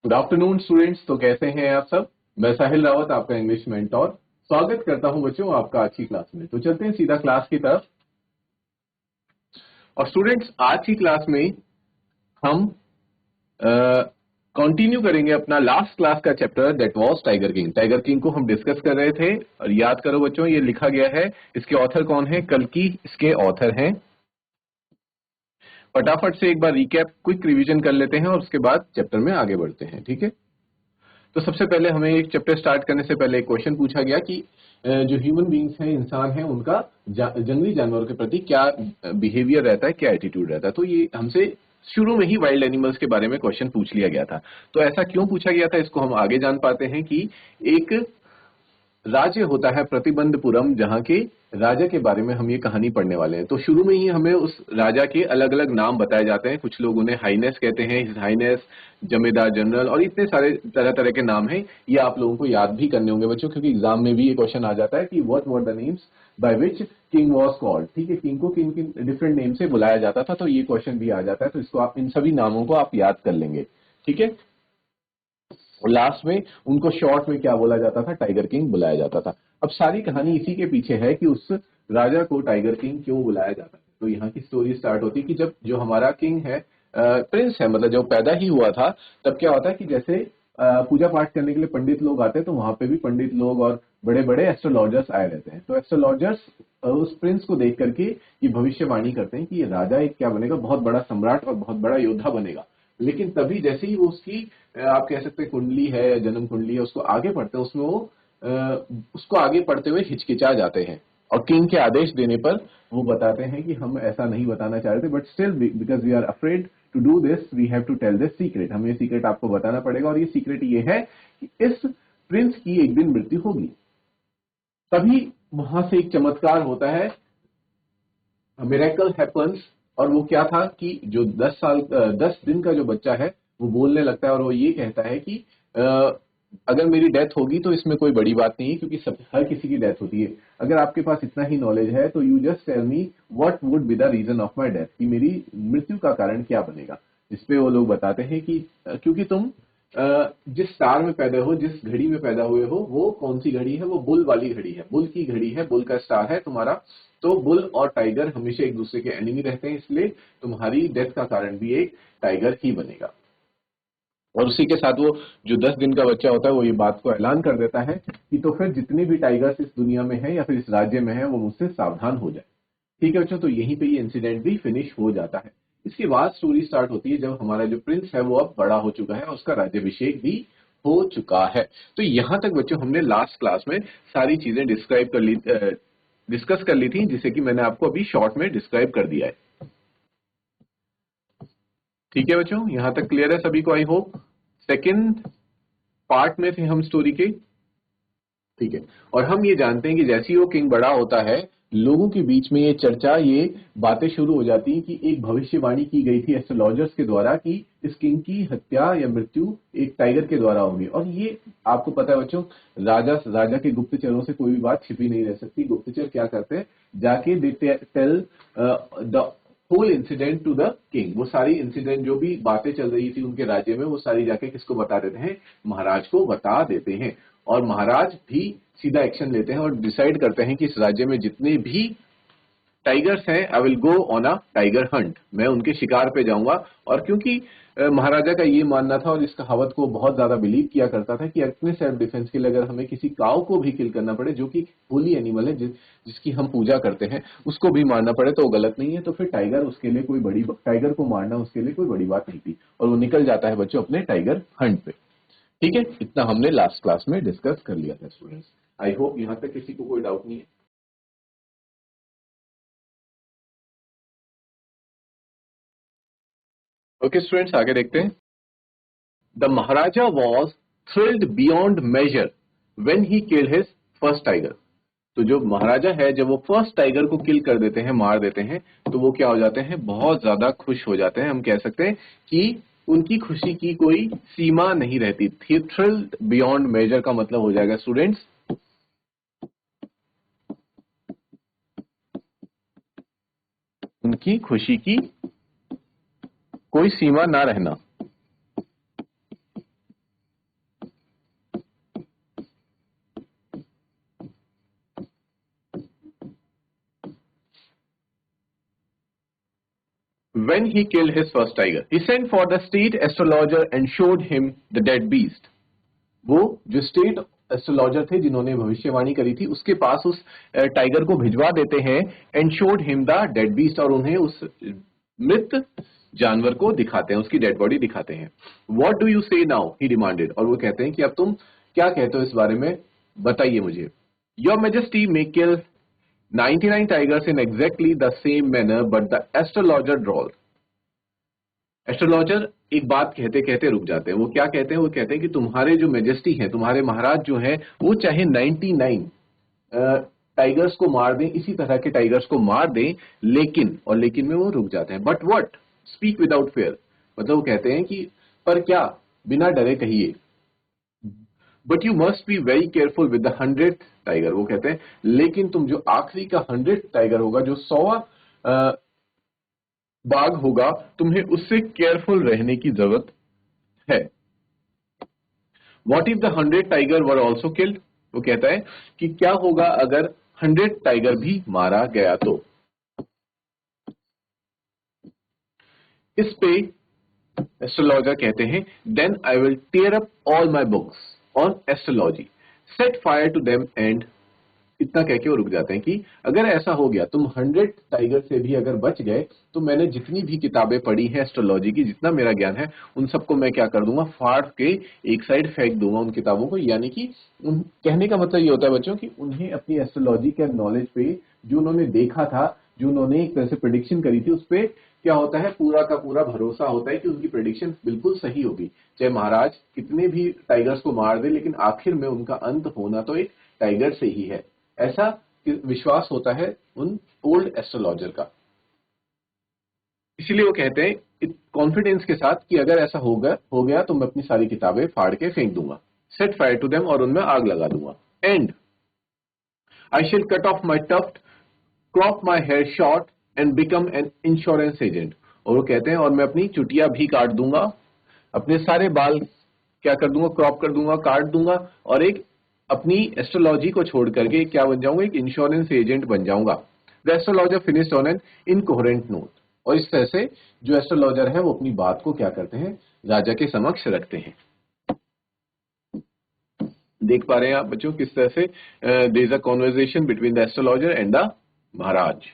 Good afternoon students. तो कैसे हैं आप सब। मैं साहिल रावत, आपका इंग्लिश मेंटोर, स्वागत करता हूं बच्चों आपका आज की क्लास में। तो चलते हैं सीधा क्लास की तरफ। और स्टूडेंट्स, आज की क्लास में हम कंटिन्यू करेंगे अपना लास्ट क्लास का chapter, that was tiger king. Tiger king को हम डिस्कस कर रहे थे और याद करो बच्चों, ये लिखा गया है, इसके ऑथर कौन है? कल्कि इसके ऑथर हैं। फटाफट से एक बार रिकैप, क्विक रिवीजन कर लेते हैं और उसके बाद चैप्टर में आगे बढ़ते हैं। ठीक है। तो सबसे पहले हमें एक चैप्टर स्टार्ट करने से पहले एक क्वेश्चन पूछा गया कि जो ह्यूमन बींग्स हैं, इंसान हैं, उनका जंगली जानवरों के प्रति क्या बिहेवियर रहता है, क्या एटीट्यूड रहता है। तो ये हमसे शुरू में ही वाइल्ड एनिमल्स के बारे में क्वेश्चन पूछ लिया गया था। तो ऐसा क्यों पूछा गया था, इसको हम आगे जान पाते हैं कि एक राज्य होता है प्रतिबंधपुरम, जहां के राजा के बारे में हम ये कहानी पढ़ने वाले हैं। तो शुरू में ही हमें उस राजा के अलग अलग नाम बताए जाते हैं। कुछ लोग उन्हें हाइनेस कहते हैं, हिज हाइनेस, जमींदार जनरल, और इतने सारे तरह तरह के नाम हैं। ये आप लोगों को याद भी करने होंगे बच्चों, क्योंकि एग्जाम में भी ये क्वेश्चन आ जाता है कि what were the names by which king was called. ठीक है, किंग को किन किन डिफरेंट नेम से बुलाया जाता था, तो ये क्वेश्चन भी आ जाता है। तो इसको आप, इन सभी नामों को आप याद कर लेंगे। ठीक है। और लास्ट में उनको शॉर्ट में क्या बोला जाता था? टाइगर किंग बुलाया जाता था। अब सारी कहानी इसी के पीछे है कि उस राजा को टाइगर किंग क्यों बुलाया जाता है। तो यहाँ की स्टोरी स्टार्ट होती है कि जब जो हमारा किंग है, प्रिंस है, मतलब जब पैदा ही हुआ था, तब क्या होता है कि जैसे पूजा पाठ करने के लिए पंडित लोग आते हैं, तो वहां पे भी पंडित लोग और बड़े बड़े एस्ट्रोलॉजर्स आए रहते हैं। तो एस्ट्रोलॉजर्स उस प्रिंस को देख करके ये भविष्यवाणी करते हैं कि ये राजा एक क्या बनेगा, बहुत बड़ा सम्राट और बहुत बड़ा योद्धा बनेगा। लेकिन तभी जैसे ही वो उसकी आप कह सकते हैं कुंडली है, जन्म कुंडली है, उसको आगे पढ़ते हैं, उसमें वो उसको आगे पढ़ते हुए हिचकिचा जाते हैं। और किंग के आदेश देने पर वो बताते हैं कि हम ऐसा नहीं बताना चाह रहे थे, but still because we are afraid to do this, we have to tell this secret. हमें ये सीक्रेट आपको बताना पड़ेगा, और ये सीक्रेट ये है कि इस प्रिंस की एक दिन मृत्यु होगी। तभी वहां से एक चमत्कार होता है, मिरेकल हैपन्स। और वो क्या था कि जो 10 दिन का जो बच्चा है, वो बोलने लगता है और वो ये कहता है कि अगर मेरी डेथ होगी तो इसमें कोई बड़ी बात नहीं है, क्योंकि सब हर किसी की डेथ होती है। अगर आपके पास इतना ही नॉलेज है तो you just tell me what would be the reason of my death, कि मेरी मृत्यु का कारण क्या बनेगा। जिसपे वो लोग बताते हैं कि क्योंकि तुम जिस स्टार में पैदा हो, जिस घड़ी में पैदा हुए हो, वो कौन सी घड़ी है? वो बुल वाली घड़ी है, बुल की घड़ी है, बुल का स्टार है तुम्हारा। तो बुल और टाइगर हमेशा एक दूसरे के एनिमी रहते हैं, इसलिए तुम्हारी डेथ का कारण भी एक टाइगर ही बनेगा। और उसी के साथ वो जो 10 दिन का बच्चा होता है, वो ये बात को ऐलान कर देता है कि तो फिर जितने भी टाइगर्स इस दुनिया में हैं या फिर इस राज्य में हैं, वो मुझसे सावधान हो जाए। ठीक है बच्चों, तो यहीं पे ये इंसिडेंट भी फिनिश हो जाता है। इसके बाद स्टोरी स्टार्ट होती है जब हमारा जो प्रिंस है वो अब बड़ा हो चुका है और उसका राज्याभिषेक भी हो चुका है। तो यहां तक बच्चों हमने लास्ट क्लास में सारी चीजें डिस्कस कर ली थी, जिसे कि मैंने आपको अभी शॉर्ट में डिस्क्राइब कर दिया है। ठीक है बच्चों, यहां तक क्लियर है सभी को? I hope. सेकेंड पार्ट में थे हम स्टोरी के। ठीक है। और हम ये जानते हैं कि जैसे ही वो किंग बड़ा होता है, लोगों के बीच में ये चर्चा, ये बातें शुरू हो जाती हैं कि एक भविष्यवाणी की गई थी एस्ट्रोलॉजर्स के द्वारा कि इस किंग की हत्या या मृत्यु एक टाइगर के द्वारा होगी। और ये आपको पता है बच्चों, राजा के गुप्तचरों से कोई भी बात छिपी नहीं रह सकती। गुप्तचर क्या करते हैं, जाके they tell the whole incident to the king. वो सारी इंसिडेंट, जो भी बातें चल रही थी उनके राज्य में, वो सारी जाके किसको बता देते हैं? महाराज को बता देते हैं। और महाराज भी सीधा एक्शन लेते हैं और डिसाइड करते हैं कि इस राज्य में जितने भी टाइगर्स हैं, I will go on a tiger Hunt, मैं उनके शिकार पे जाऊंगा। और क्योंकि महाराजा का ये मानना था और इस कहावत को बहुत ज्यादा बिलीव किया करता था कि अपने सेल्फ डिफेंस के लिए अगर हमें किसी काऊ को भी किल करना पड़े, जो कि होली एनिमल है, जिसकी हम पूजा करते हैं, उसको भी मारना पड़े तो वो गलत नहीं है। तो फिर टाइगर उसके लिए कोई बड़ी, टाइगर को मारना उसके लिए कोई बड़ी बात नहीं थी। और वो निकल जाता है बच्चों अपने टाइगर हंट पे। ठीक है, इतना हमने लास्ट क्लास में डिस्कस कर लिया था स्टूडेंट्स। आई होप यहां तक किसी को कोई डाउट नहीं है। ओके स्टूडेंट्स, आगे देखते हैं। The Maharaja was thrilled beyond measure when he killed his first tiger. तो जो महाराजा है, जब वो फर्स्ट टाइगर को किल कर देते हैं, मार देते हैं, तो वो क्या हो जाते हैं? बहुत ज्यादा खुश हो जाते हैं। हम कह सकते हैं कि उनकी खुशी की कोई सीमा नहीं रहती थी। थ्रिल्ड बियॉन्ड मेजर का मतलब हो जाएगा स्टूडेंट्स, उनकी खुशी की कोई सीमा ना रहना। when he killed his first tiger, he sent for the state astrologer and showed him the dead beast. वो जो स्टेट एस्ट्रोलॉजर थे जिन्होंने भविष्यवाणी करी थी उसके पास उस टाइगर को भिजवा देते हैं and showed him the dead beast, और उन्हें उस मृत जानवर को दिखाते हैं, उसकी डेड बॉडी दिखाते हैं. व्हाट डू यू से नाउ, ही डिमांडेड, और वो कहते हैं कि अब तुम क्या कहते हो इस बारे में, बताइए मुझे. Your majesty may kill 99 tigers in exactly the same manner, but the astrologer drawled. Astrologer एक बात कहते कहते रुक जाते हैं. वो क्या कहते हैं, वो कहते हैं कि तुम्हारे जो मेजेस्टी हैं, तुम्हारे महाराज जो हैं, वो चाहे 99 टाइगर्स को मार दें, इसी तरह के टाइगर्स को मार दें, लेकिन, और लेकिन में वो रुक जाते हैं. But what, speak without fair, मतलब वो कहते हैं कि पर क्या, बिना डरे कहिए. But you must be very careful with the 100th tiger, वो कहते हैं लेकिन तुम जो आखिरी का 100th टाइगर होगा, जो 100वां बाघ होगा, तुम्हें उससे केयरफुल रहने की जरूरत है. What if the 100th tiger were also killed, वो कहता है कि क्या होगा अगर 100th टाइगर भी मारा गया तो. इस पे एस्ट्रोलॉजर कहते हैं then I will tear up all my books on astrology, set fire to them and, इतना कह के वो रुक जाते हैं कि अगर ऐसा हो गया, तुम 100 टाइगर से भी अगर बच गए, तो मैंने जितनी भी किताबें पढ़ी हैं एस्ट्रोलॉजी की, जितना मेरा ज्ञान है, उन सबको मैं क्या कर दूंगा, फाड़ के एक साइड फेंक दूंगा उन किताबों को. यानी कि कहने का मतलब ये होता है बच्चों कि उन्हें अपनी एस्ट्रोलॉजी के नॉलेज पे, जो उन्होंने देखा था, जो उन्होंने एक तरह से प्रेडिक्शन करी थी, उस पर क्या होता है, पूरा का पूरा भरोसा होता है कि उनकी प्रेडिक्शन बिल्कुल सही होगी. चाहे महाराज कितने भी टाइगर्स को मार दे, लेकिन आखिर में उनका अंत होना तो एक टाइगर से ही है, ऐसा विश्वास होता है उन ओल्ड एस्ट्रोलॉजर का. इसीलिए वो कहते हैं कॉन्फिडेंस के साथ कि अगर ऐसा हो गया तो मैं अपनी सारी किताबें फाड़ के फेंक दूंगा, सेट फायर टू देम, और उनमें आग लगा दूंगा. And I shall cut off my tuft, crop my hair short and become an insurance agent, और वो कहते हैं और मैं अपनी चुटिया भी काट दूंगा, अपने सारे बाल क्या कर दूंगा, क्रॉप कर दूंगा, काट दूंगा, और एक अपनी एस्ट्रोलॉजी को छोड़ करके क्या बन जाऊंगा, एक इंश्योरेंस एजेंट बन जाऊंगा. The astrologer finished on an incoherent note, और इस तरह से जो एस्ट्रोलॉजर है वो अपनी बात को क्या करते हैं, राजा के समक्ष रखते हैं. देख पा रहे हैं आप बच्चों किस तरह से there is a conversation between the astrologer and the Maharaj.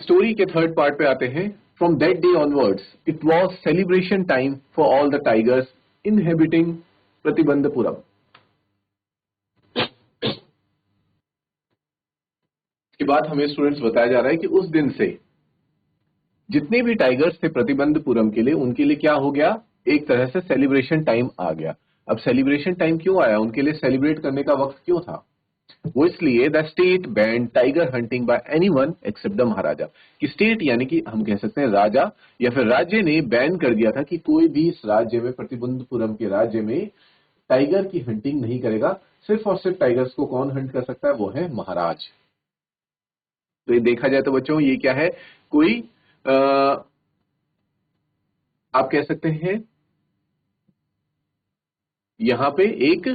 Story के थर्ड पार्ट पे आते हैं. From that day onwards it was celebration time for all the tigers inhabiting Pratibandapuram. इसके बाद हमें स्टूडेंट्स बताया जा रहा है कि उस दिन से जितने भी टाइगर्स थे प्रतिबंधपुरम के लिए, उनके लिए क्या हो गया, एक तरह से सेलिब्रेशन टाइम आ गया. अब सेलिब्रेशन टाइम क्यों आया, उनके लिए सेलिब्रेट करने का वक्त क्यों था, वो इसलिए the state banned tiger hunting by anyone except the maharaja, कि स्टेट यानी कि हम कह सकते हैं राजा या फिर राज्य ने बैन कर दिया था कि कोई भी इस राज्य में, प्रतिबंधपुरम के राज्य में टाइगर की हंटिंग नहीं करेगा. सिर्फ और सिर्फ टाइगर्स को कौन हंट कर सकता है, वो है महाराज. तो ये देखा जाए तो बच्चों ये क्या है, कोई आप कह सकते हैं यहां पे एक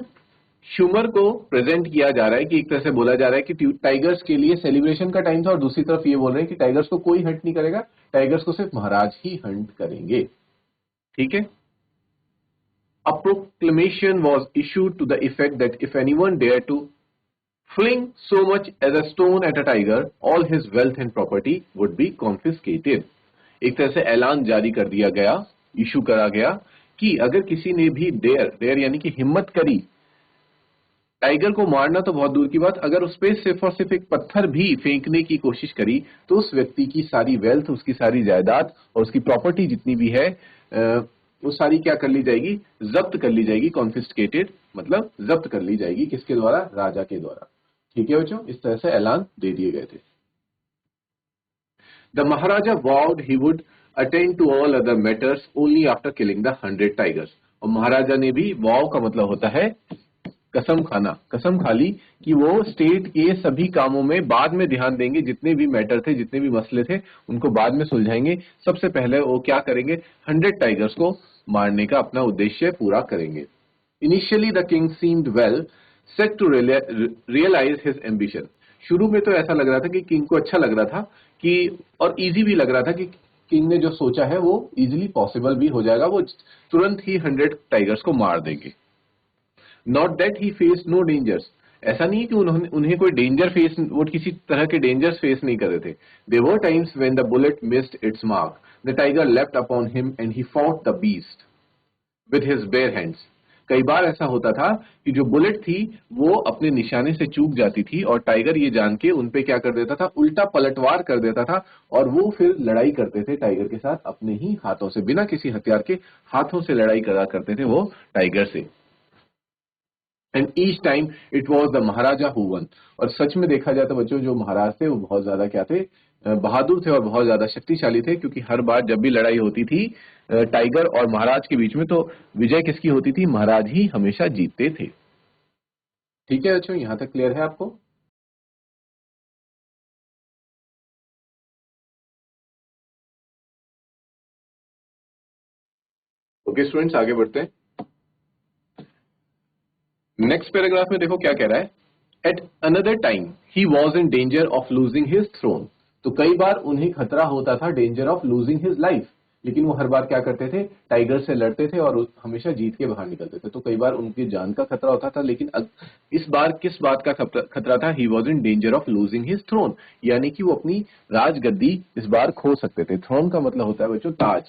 ह्यूमर को प्रेजेंट किया जा रहा है कि एक तरह से बोला जा रहा है कि टाइगर्स के लिए सेलिब्रेशन का टाइम था, और दूसरी तरफ ये बोल रहे हैं कि टाइगर्स को कोई हंट नहीं करेगा, टाइगर्स को सिर्फ महाराज ही हंट करेंगे. ठीक है. A proclamation was issued to the effect that if anyone dare to fling so much as a stone at a tiger, all his wealth and property would be confiscated. एक तरह से ऐलान जारी कर दिया गया, इशू करा गया कि अगर किसी ने भी डेयर यानी कि हिम्मत करी, टाइगर को मारना तो बहुत दूर की बात, अगर उस पर सिर्फ और सिर्फ एक पत्थर भी फेंकने की कोशिश करी, तो उस व्यक्ति की सारी वेल्थ, उसकी सारी जायदाद और उसकी प्रॉपर्टी जितनी भी है वो सारी क्या कर ली जाएगी, जब्त कर ली जाएगी. कॉन्फिस्केटेड मतलब जब्त कर ली जाएगी, किसके द्वारा, राजा के द्वारा. ठीक है बच्चों, इस तरह से ऐलान दे दिए गए थे. The Maharaja vowed he would attend to all other matters only after killing the 100 tigers. और महाराजा ने भी, वाव का मतलब होता है कसम खाना, कसम खा ली कि वो स्टेट के सभी कामों में बाद में ध्यान देंगे, जितने भी मैटर थे, जितने भी मसले थे, उनको बाद में सुलझाएंगे. सबसे पहले वो क्या करेंगे, 100 टाइगर्स को मारने का अपना उद्देश्य पूरा करेंगे. Initially the king seemed well set to realize his ambition. शुरू में तो ऐसा लग रहा था कि किंग को अच्छा लग रहा था कि, और इजी भी लग रहा था कि किंग ने जो सोचा है वो इजीली पॉसिबल भी हो जाएगा, वो तुरंत ही 100 टाइगर्स को मार देंगे। Not that he face no dangers, ऐसा नहीं है कि उन्हें कोई डेंजर फेस, वो किसी तरह के डेंजर्स फेस नहीं कर रहे थे। There were times when the bullet missed its mark, the tiger leapt upon him and he fought the beast with his bare hands. कई बार ऐसा होता था कि जो बुलेट थी वो अपने निशाने से चूक जाती थी और टाइगर ये जान के उनपे क्या कर देता था, उल्टा पलटवार कर देता था, और वो फिर लड़ाई करते थे टाइगर के साथ अपने ही हाथों से, बिना किसी हथियार के हाथों से लड़ाई करा करते थे वो टाइगर से। And each time it was the Maharaja who one. और सच में देखा जाए तो बच्चों, जो महाराज थे वो बहुत ज्यादा क्या थे, बहादुर थे और बहुत ज्यादा शक्तिशाली थे, क्योंकि हर बार जब भी लड़ाई होती थी टाइगर और महाराज के बीच में, तो विजय किसकी होती थी, महाराज ही हमेशा जीतते थे। ठीक है बच्चों, यहां तक क्लियर है आपको? ओके स्टूडेंट्स, आगे बढ़ते हैं। नेक्स्ट पैराग्राफ में देखो क्या कह रहा है। At another time he was in danger of losing his throne. तो कई बार उन्हें खतरा होता था, danger of losing his life, लेकिन वो हर बार क्या करते थे, टाइगर से लड़ते थे और हमेशा जीत के बाहर निकलते थे। तो कई बार उनकी जान का खतरा होता था, लेकिन इस बार किस बात का खतरा था, he was in danger of losing his throne, यानी कि वो अपनी राजगद्दी इस बार खो सकते थे। थ्रोन का मतलब होता है बच्चों ताज,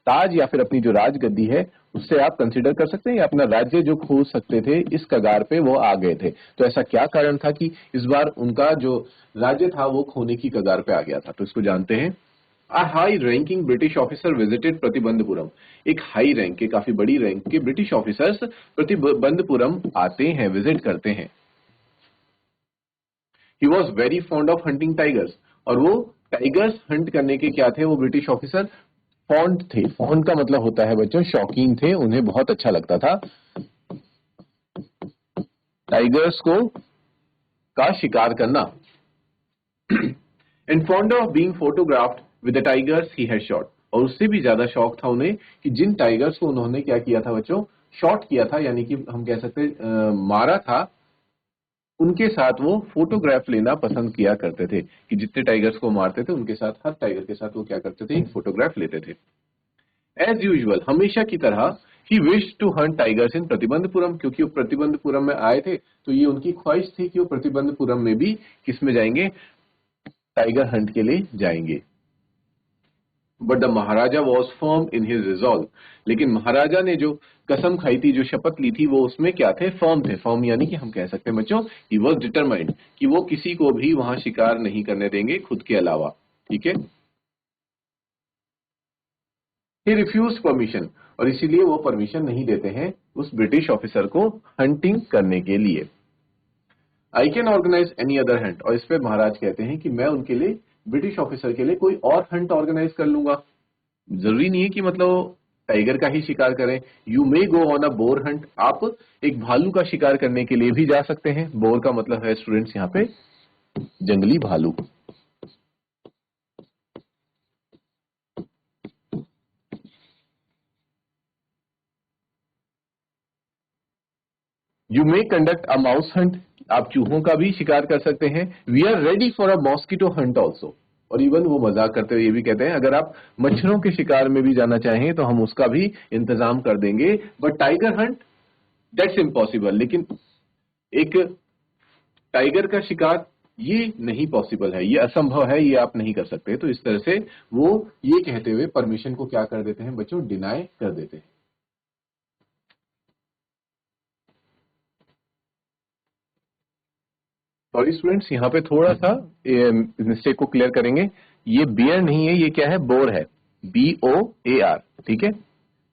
ताज या फिर अपनी जो राजगद्दी है उससे आप कंसिडर कर सकते हैं, या अपना राज्य जो खो सकते थे, इस कगार पे वो आ गए थे। तो ऐसा क्या कारण था कि इस बार उनका जो राज्य था वो खोने की कगार पे आ गया था, तो इसको जानते हैं। A high ranking British officer visited Pratibandapuram. एक हाई रैंक के, काफी बड़ी रैंक के ब्रिटिश ऑफिसर्स प्रतिबंधपुरम आते हैं, विजिट करते हैं। He was very fond of hunting tigers. और वो टाइगर्स हंट करने के क्या थे, वो ब्रिटिश ऑफिसर फॉन्ड थे। फॉन्ड का मतलब होता है बच्चों शौकीन थे, उन्हें बहुत अच्छा लगता था टाइगर्स को का शिकार करना। And fond of being photographed with the tigers he had shot. और उससे भी ज्यादा शौक था उन्हें कि जिन टाइगर्स को उन्होंने क्या किया था बच्चों, शॉट किया था, यानी कि हम कह सकते हैं मारा था, उनके साथ वो फोटोग्राफ लेना पसंद किया करते थे। कि जितने टाइगर्स को मारते थे उनके साथ, हर टाइगर के साथ वो क्या करते थे, एक फोटोग्राफ लेते थे। एज यूजुअल, हमेशा की तरह, he wish to hunt tigers in Pratibandhapuram. क्योंकि वो प्रतिबंधपुरम में आए थे, तो ये उनकी ख्वाहिश थी कि वो प्रतिबंधपुरम में भी किस में जाएंगे, टाइगर हंट के लिए जाएंगे। But the Maharaja was firm in his resolve. लेकिन महाराजा ने जो कसम खाई थी, जो शपथ ली थी, वो उसमें क्या थे, फर्म थे। फर्म यानी कि हम कह सकते हैं बच्चों, ही वॉज डिटरमाइंड, कि वो किसी को भी वहां शिकार नहीं करने देंगे खुद के अलावा। ठीक है, ही रिफ्यूज परमिशन। और इसीलिए वो परमिशन नहीं देते हैं उस ब्रिटिश ऑफिसर को हंटिंग करने के लिए। I can organise any other hunt. और इस पे महाराज कहते हैं कि मैं उनके लिए, ब्रिटिश ऑफिसर के लिए कोई और हंट ऑर्गेनाइज कर लूंगा। जरूरी नहीं है कि मतलब टाइगर का ही शिकार करें। You may go on a bore Hunt. आप एक भालू का शिकार करने के लिए भी जा सकते हैं। बोर का मतलब है स्टूडेंट्स यहाँ पे जंगली भालू। You may conduct a mouse hunt. आप चूहों का भी शिकार कर सकते हैं। We are ready for a mosquito hunt also. और इवन वो मजाक करते हुए ये भी कहते हैं, अगर आप मच्छरों के शिकार में भी जाना चाहें तो हम उसका भी इंतजाम कर देंगे। But tiger Hunt, that's impossible. लेकिन एक टाइगर का शिकार, ये नहीं पॉसिबल है, ये असंभव है, ये आप नहीं कर सकते। तो इस तरह से वो ये कहते हुए परमिशन को क्या कर देते हैं बच्चों, डिनाई कर देते हैं। सॉरी स्टूडेंट्स, यहाँ पे थोड़ा सा मिस्टेक को क्लियर करेंगे। ये बियर नहीं है, ये क्या है, बोर है। BOAR। ठीक है,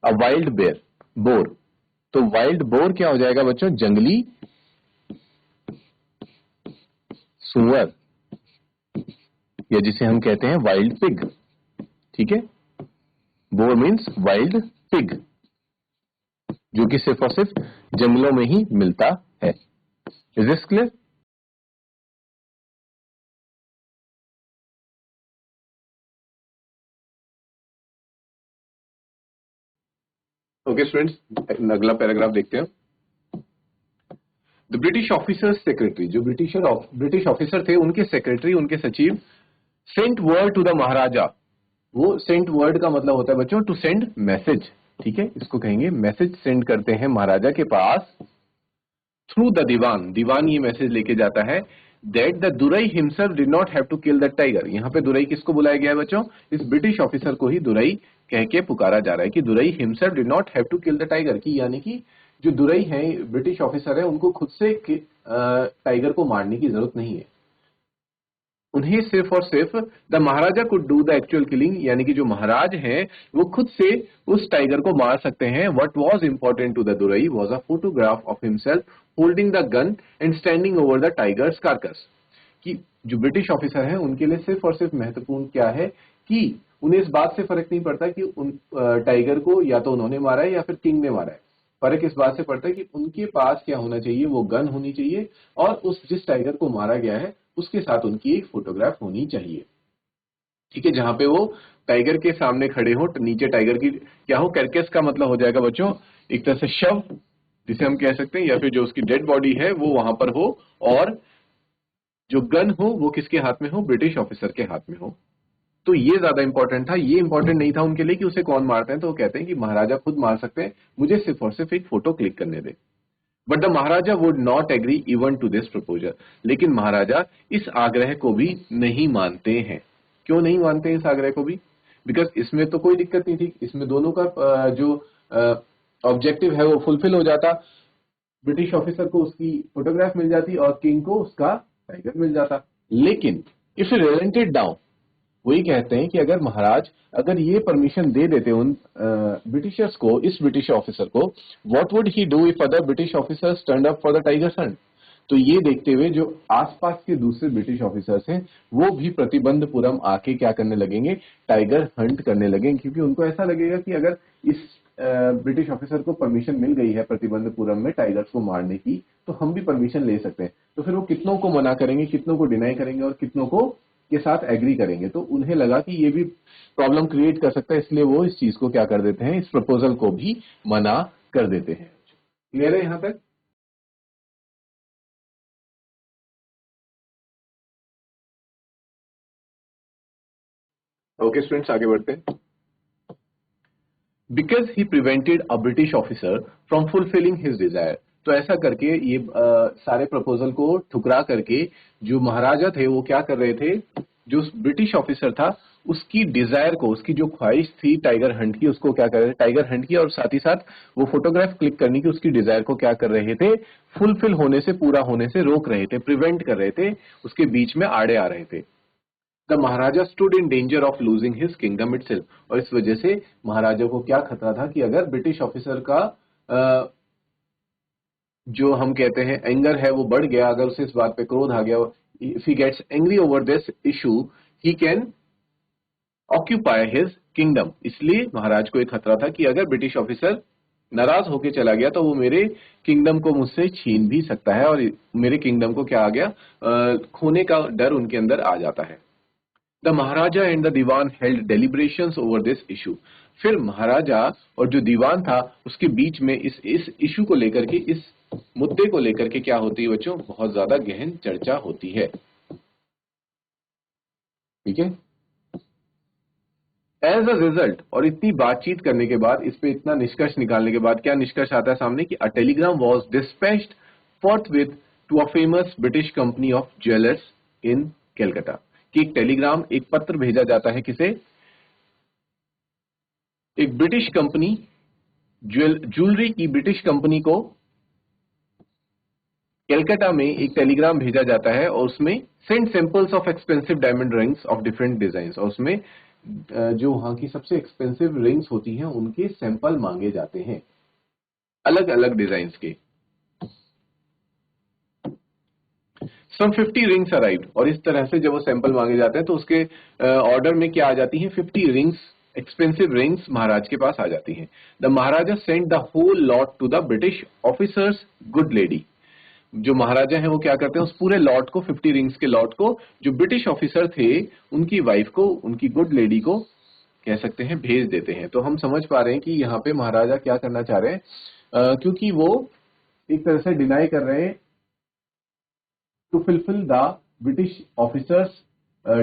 अ वाइल्ड बेयर, बोर। तो वाइल्ड बोर क्या हो जाएगा बच्चों, जंगली सुअर, या जिसे हम कहते हैं वाइल्ड पिग। ठीक है, बोर मीन्स वाइल्ड पिग, जो कि सिर्फ और सिर्फ जंगलों में ही मिलता है। Is this clear? Okay students, अगला पैराग्राफ देखते हैं। द ब्रिटिश ऑफिसर्स सेक्रेटरी, जो ब्रिटिश ऑफिसर थे उनके सेक्रेटरी, उनके सचिव, सेंट वर्ड टू द महाराजा। वो सेंट वर्ड का मतलब होता है बच्चों टू सेंड मैसेज, ठीक है, इसको कहेंगे मैसेज सेंड करते हैं महाराजा के पास थ्रू द दीवान। दीवान ये मैसेज लेके जाता है that the Durai himself did not have to kill the tiger. यहाँ पे दुरई किसको बुलाया गया है बच्चों? इस ब्रिटिश ऑफिसर को ही दुरई कह के पुकारा जा रहा है कि Durai himself did not have to kill the tiger, की यानी कि जो दुरई है ब्रिटिश ऑफिसर है उनको खुद से टाइगर को मारने की जरूरत नहीं है। उन्हें सिर्फ और सिर्फ the Maharaja could do the actual killing, यानी कि जो महाराज हैं वो खुद से उस टाइगर को मार सकते हैं। What was important to the Durai was a photograph of himself holding the gun and standing over the tiger's carcass. कि जो ब्रिटिश ऑफिसर हैं उनके लिए सिर्फ और सिर्फ महत्वपूर्ण क्या है कि उन्हें इस बात से फर्क नहीं पड़ता कि उन टाइगर को या तो उन्होंने मारा है या फिर किंग ने मारा है। फर्क इस बात से पड़ता है कि उनके पास क्या होना चाहिए, वो गन होनी चाहिए और उस जिस टाइगर को मारा गया है उसके साथ उनकी एक फोटोग्राफ होनी चाहिए, ठीक है, जहां पे वो टाइगर के सामने खड़े हो, नीचे टाइगर की क्या हो, कैरकेस का मतलब हो जाएगा बच्चों एक तरह से शव जिसे हम कह सकते हैं, या फिर जो उसकी डेड बॉडी है वो वहां पर हो और जो गन हो वो किसके हाथ में हो, ब्रिटिश ऑफिसर के हाथ में हो। तो ये ज्यादा इंपॉर्टेंट था, ये इंपॉर्टेंट नहीं था उनके लिए कि उसे कौन मारते हैं, तो वो कहते हैं कि महाराजा खुद मार सकते हैं, मुझे सिर्फ और सिर्फ एक फोटो क्लिक करने दे। But the maharaja would not agree even to this proposal. लेकिन महाराजा इस आग्रह को भी नहीं मानते हैं। क्यों नहीं मानते हैं इस आग्रह को भी? बिकॉज इसमें तो कोई दिक्कत नहीं थी, इसमें दोनों का जो ऑब्जेक्टिव है वो फुलफिल हो जाता। ब्रिटिश ऑफिसर को उसकी फोटोग्राफ मिल जाती और किंग को उसका टाइगर मिल जाता। लेकिन इफ रिलेटेड डाउन, वही कहते हैं कि अगर महाराज अगर ये परमिशन दे देते उन ब्रिटिशर्स को, इस ब्रिटिश ऑफिसर को, what would he do if other British officers turn up for the tiger Hunt. तो ये देखते हुए जो आसपास के दूसरे ब्रिटिश ऑफिसर्स हैं वो भी प्रतिबंधपुरम आके क्या करने लगेंगे, टाइगर हंट करने लगेंगे, क्योंकि उनको ऐसा लगेगा कि अगर इस ब्रिटिश ऑफिसर को परमिशन मिल गई है प्रतिबंधपुरम में टाइगर्स को मारने की, तो हम भी परमिशन ले सकते हैं। तो फिर वो कितनों को मना करेंगे, कितनों को डिनाई करेंगे और कितनों को के साथ एग्री करेंगे। तो उन्हें लगा कि ये भी प्रॉब्लम क्रिएट कर सकता है, इसलिए वो इस चीज को क्या कर देते हैं, इस प्रपोजल को भी मना कर देते हैं। क्लियर है यहां तक? ओके स्टूडेंट्स, आगे बढ़ते हैं। Because he prevented a British officer from fulfilling his Dzire. तो ऐसा करके ये सारे प्रपोजल को ठुकरा करके जो महाराजा थे वो क्या कर रहे थे, जो ब्रिटिश ऑफिसर था उसकी डिजायर को, उसकी जो ख्वाहिश थी टाइगर हंट की, उसको क्या कर रहे थे, टाइगर हंट की और साथ ही साथ वो फोटोग्राफ क्लिक करने की उसकी डिजायर को क्या कर रहे थे, फुलफिल होने से, पूरा होने से रोक रहे थे, प्रिवेंट कर रहे थे, उसके बीच में आड़े आ रहे थे। The Maharaja stood in danger of losing his kingdom itself. और इस वजह से महाराजा को क्या खतरा था कि अगर ब्रिटिश ऑफिसर का जो हम कहते हैं एंगर है वो बढ़ गया, अगर उसे इस बात पे क्रोध आ गया, if he gets angry over this issue he can occupy his kingdom. इसलिए महाराज को एक खतरा था कि अगर ब्रिटिश ऑफिसर नाराज होकर चला गया तो वो मेरे किंगडम को मुझसे छीन भी सकता है, और मेरे किंगडम को क्या आ गया, खोने का डर उनके अंदर आ जाता है। The maharaja and the dewan held deliberations over this issue. फिर महाराजा और जो दीवान था उसके बीच में इस इशू को लेकर के, इस मुद्दे को लेकर के क्या होती है बच्चों, बहुत ज्यादा गहन चर्चा होती है। ठीक है, एज अ रिजल्ट, और इतनी बातचीत करने के बाद, इस पे इतना निष्कर्ष निकालने के बाद क्या निष्कर्ष आता है सामने कि a telegram was dispatched forthwith to a famous British company of jewellers in Calcutta. कि एक टेलीग्राम, एक पत्र भेजा जाता है किसे, एक ब्रिटिश कंपनी, ज्वेलरी की ब्रिटिश कंपनी को कैलकाटा में एक टेलीग्राम भेजा जाता है और उसमें send samples of expensive diamond rings of different design, और उसमें जो वहां की सबसे एक्सपेंसिव रिंग्स होती हैं उनके सैंपल मांगे जाते हैं, अलग अलग डिजाइन के। सम 50 रिंग्स अराइव्ड, और इस तरह से जब वो सैंपल मांगे जाते हैं तो उसके ऑर्डर में क्या आ जाती हैं, 50 रिंग्स, एक्सपेंसिव रिंग्स महाराज के पास आ जाती हैं। The maharaja sent the whole lot to the British officers good lady. जो महाराजा हैं वो क्या करते हैं, उस पूरे लॉट को, 50 रिंग्स के लॉट को जो ब्रिटिश ऑफिसर थे उनकी वाइफ को, उनकी गुड लेडी को कह सकते हैं भेज देते हैं। तो हम समझ पा रहे हैं कि यहाँ पे महाराजा क्या करना चाह रहे हैं, क्योंकि वो एक तरह से डिनाई कर रहे हैं to fulfill the British officer's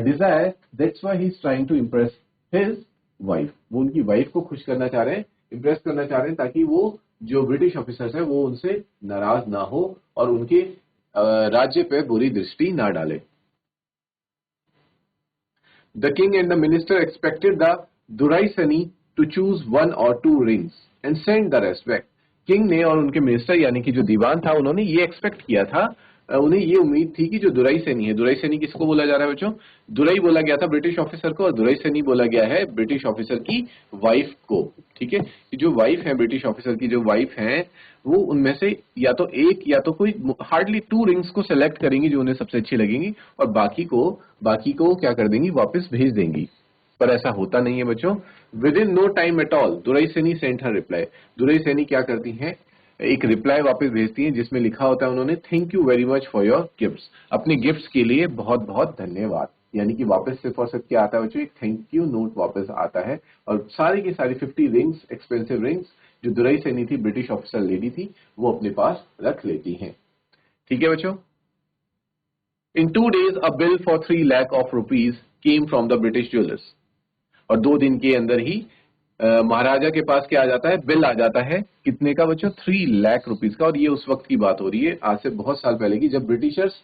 desire. That's why he's trying to impress his wife. वो उनकी वाइफ को खुश करना चाह रहे हैं, इम्प्रेस करना चाह रहे हैं, ताकि वो जो ब्रिटिश ऑफिसर्स हैं वो उनसे नाराज ना हो और उनके राज्य पे बुरी दृष्टि ना डाले. The king and the minister expected the Duraisani to choose one or two rings and send the rest back. King ने और उनके मिनिस्टर यानी कि जो दीवान था उन्होंने ये एक्सपेक्ट किया था, उन्हें ये उम्मीद थी कि जो दुराई सैनी है, दुराई सैनी किसको बोला जा रहा है बच्चों? दुराई बोला गया था ब्रिटिश ऑफिसर को और दुराई सैनी बोला गया है ब्रिटिश ऑफिसर की वाइफ को. ठीक है, कि जो वाइफ है ब्रिटिश ऑफिसर की जो वाइफ है वो उनमें से या तो एक या तो कोई हार्डली 2 रिंग्स को सेलेक्ट करेंगी जो उन्हें सबसे अच्छी लगेंगी और बाकी को क्या कर देंगी, वापस भेज देंगी. पर ऐसा होता नहीं है बच्चों. Within no time at all Durai Sani sent her reply. Durai Sani क्या करती हैं, एक रिप्लाई वापस भेजती हैं जिसमें लिखा होता है उन्होंने thank you very much for your gifts. अपने गिफ्ट्स के लिए बहुत बहुत धन्यवाद. यानी कि वापस सिर्फ और सिर्फ क्या आता है बच्चों, एक थैंक यू नोट वापस आता है और सारी की सारी 50 रिंग्स, एक्सपेंसिव रिंग्स जो दुराई सैनी थी, ब्रिटिश ऑफिसर लेडी थी, वो अपने पास रख लेती हैं. ठीक है बच्चों. इन 2 days a bill for 3 lakh of rupees came from the British jewelers. और 2 दिन के अंदर ही महाराजा के पास क्या आ जाता है, बिल आ जाता है. कितने का बच्चों? 3 लाख रुपीस का. और ये उस वक्त की बात हो रही है, आज से बहुत साल पहले की, जब ब्रिटिशर्स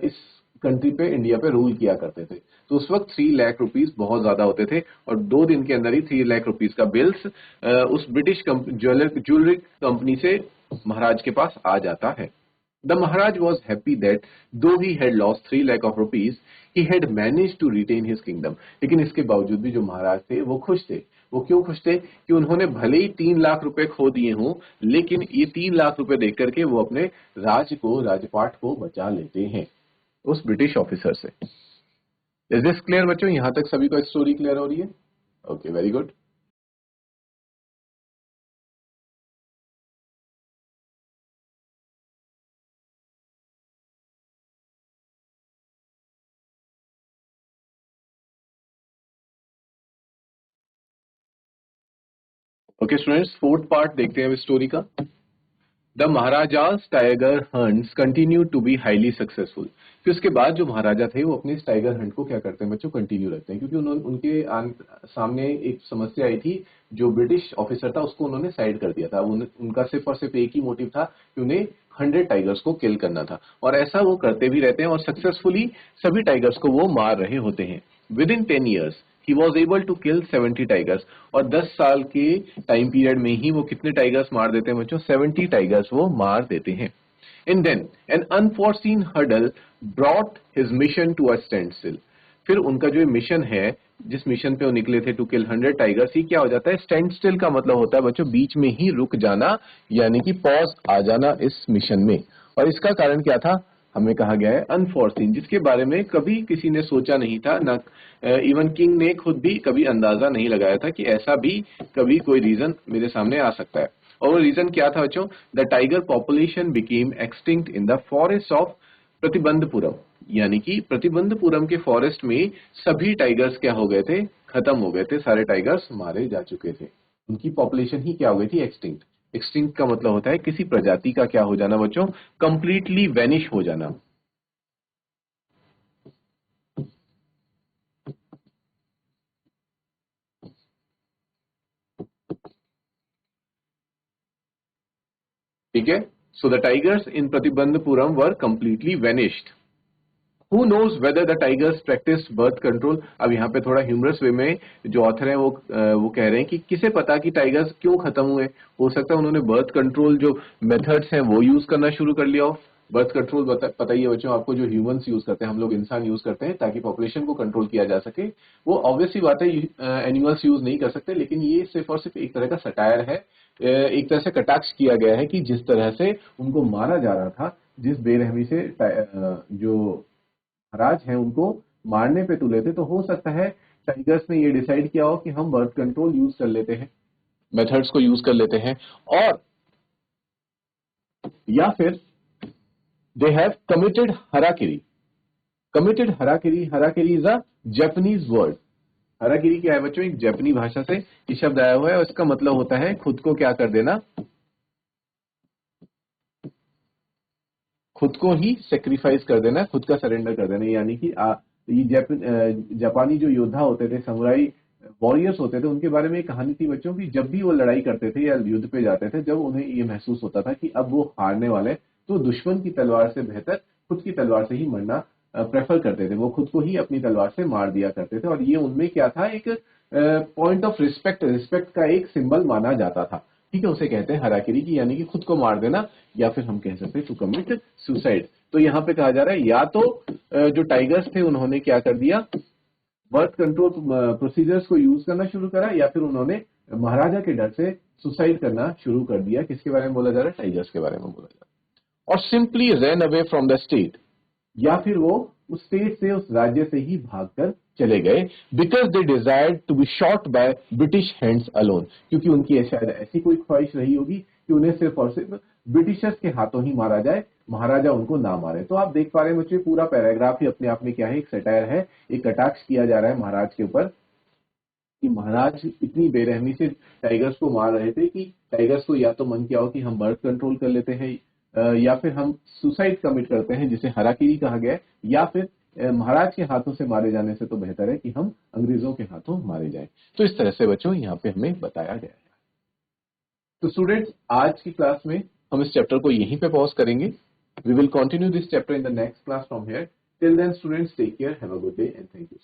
इस कंट्री पे, इंडिया पे रूल किया करते थे. तो उस वक्त 3 लाख रुपीस बहुत ज्यादा होते थे और 2 दिन के अंदर ही 3 लाख रुपीस का बिल्स उस ब्रिटिश ज्वेलरी कंपनी से महाराज के पास आ जाता है. The Maharaj was happy that though he had lost 3 lakh of rupees, he had managed to retain his kingdom. लेकिन इसके बावजूद भी जो महाराज थे वो खुश थे. वो क्यों खुश थे? कि उन्होंने भले ही 3 लाख रुपए खो दिए हों, लेकिन ये 3 लाख रुपए देख करके वो अपने राजपाट को बचा लेते हैं उस ब्रिटिश ऑफिसर से. इज दिस क्लियर बच्चों? यहां तक सभी को स्टोरी क्लियर हो रही है? Okay, very good. Okay students, 4th part देखते हैं अब स्टोरी का. The maharaja's tiger hunts continue to be highly successful. फिर उसके बाद जो महाराजा थे वो अपने इस टाइगर हंट को क्या करते हैं बच्चों, कंटिन्यू रखते हैं. क्योंकि उनके सामने एक समस्या आई थी. जो ब्रिटिश ऑफिसर था उसको उन्होंने साइड कर दिया था. उनका सिर्फ और सिर्फ एक ही मोटिव था कि उन्हें 100 टाइगर्स को किल करना था. और ऐसा वो करते भी रहते हैं और सक्सेसफुली सभी टाइगर्स को वो मार रहे होते हैं. With in 10 years he was able to kill 70 tigers. और 10 साल के टाइम पीरियड में ही वो कितने टाइगर्स मार देते हैं बच्चों? 70 टाइगर्स वो मार देते हैं. And then an unforeseen hurdle brought his mission to a standstill. फिर उनका जो मिशन है, जिस मिशन पे वो निकले थे टू किल 100 टाइगर्स, ही क्या हो जाता है? स्टैंड स्टिल का मतलब होता है बच्चों बीच में ही रुक जाना, यानी कि पॉज आ जाना इस मिशन में. और इसका कारण क्या था? हमें कहा गया है अनफॉर्सीन, जिसके बारे में कभी किसी ने सोचा नहीं था. ना इवन किंग ने खुद भी कभी अंदाजा नहीं लगाया था कि ऐसा भी कभी कोई रीजन मेरे सामने आ सकता है. और वो रीजन क्या था बच्चों? The tiger population became extinct in the forest of Pratibandapuram. यानी कि प्रतिबंधपुरम के फॉरेस्ट में सभी टाइगर्स क्या हो गए थे? खत्म हो गए थे. सारे टाइगर्स मारे जा चुके थे. उनकी पॉपुलेशन ही क्या हो गई थी? एक्सटिंक्ट. एक्सटिंक्ट का मतलब होता है किसी प्रजाति का क्या हो जाना बच्चों? कंप्लीटली वेनिश हो जाना. ठीक है. So the tigers in Pratibandapuram were completely वेनिश्ड. Who knows whether the tigers practiced birth control? अब यहाँ पे थोड़ा ह्यूमरस वे में जो ऑथर हैं वो कह रहे हैं कि किसे पता कि टाइगर्स क्यों खत्म हुए. हो सकता है उन्होंने बर्थ कंट्रोल जो मेथड्स हैं वो यूज करना शुरू कर लिया हो. बर्थ कंट्रोल पता ही है बच्चों आपको, जो ह्यूमंस यूज करते हैं, हम लोग इंसान यूज करते हैं ताकि पॉपुलेशन को कंट्रोल किया जा सके. वो ऑब्वियसली बात है एनिमल्स यूज नहीं कर सकते. लेकिन ये सिर्फ और सिर्फ एक तरह का सटायर है, एक तरह से कटाक्ष किया गया है कि जिस तरह से उनको मारा जा रहा था, जिस बेरहमी से जो महाराज हैं उनको मारने पे तुले थे, तो हो सकता है टाइगर्स ने ये डिसाइड किया हो कि हम बर्थ कंट्रोल यूज कर लेते हैं, मेथड्स को यूज कर लेते हैं. और या फिर they have committed harakiri. Committed harakiri. Harakiri is a Japanese word. Harakiri क्या है बच्चों? एक जापानी भाषा से ये शब्द आया हुआ है और इसका मतलब होता है खुद को क्या कर देना? खुद को ही सेक्रीफाइस कर देना, खुद का सरेंडर कर देना। यानी कि ये जापानी जो योद्धा होते थे, समुराई वॉरियर्स होते थे, उनके बारे में एक कहानी थी बच्चों की, जब भी वो लड़ाई करते थे या युद्ध पे जाते थे, जब उन्हें ये महसूस होता था कि अब वो हारने वाले हैं, तो दुश्मन की तलवार से बेहतर खुद की तलवार से ही मरना प्रेफर करते थे। वो खुद को ही अपनी तलवार से मार दिया करते थे, और ये उनमें क्या था, एक पॉइंट ऑफ रिस्पेक्ट, रिस्पेक्ट का एक सिंबल माना जाता था। ठीक है, उसे कहते हैं हराकिरी की, यानी कि खुद को मार देना, या फिर हम कह सकते हैं टू कमिट सुसाइड। तो यहाँ पे कहा जा रहा है या तो जो टाइगर्स थे उन्होंने क्या कर दिया, बर्थ कंट्रोल प्रोसीजर्स को यूज करना शुरू करा, या फिर उन्होंने महाराजा के डर से सुसाइड करना शुरू कर दिया। किसके बारे में बोला जा रहा है? टाइगर्स के बारे में बोला जा रहा है। और simply run away from the state, या फिर वो उस स्टेट से, उस राज्य से ही भागकर चले गए, because they desired to be shot by British hands alone, क्योंकि उनकी शायद ऐसी कोई ख्वाहिश रही होगी कि उन्हें सिर्फ और सिर्फ ब्रिटिशर्स के हाथों ही मारा जाए, महाराजा उनको ना मारे। तो आप देख पा रहे हैं बच्चे, पूरा पैराग्राफ ही अपने आप में क्या है, एक सटायर है, एक कटाक्ष किया जा रहा है महाराज के ऊपर, कि महाराज इतनी बेरहमी से टाइगर्स को मार रहे थे कि टाइगर्स को या तो मन किया हो कि हम बर्थ कंट्रोल कर लेते हैं, या फिर हम सुसाइड कमिट करते हैं, जिसे हराकिरी कहा गया है, या फिर महाराज के हाथों से मारे जाने से तो बेहतर है कि हम अंग्रेजों के हाथों मारे जाएं। तो इस तरह से बच्चों यहाँ पे हमें बताया गया है। तो स्टूडेंट्स, आज की क्लास में हम इस चैप्टर को यहीं पे पॉज करेंगे। We will continue this chapter in the next class from here. Till then students, take care, have a good day and thank you.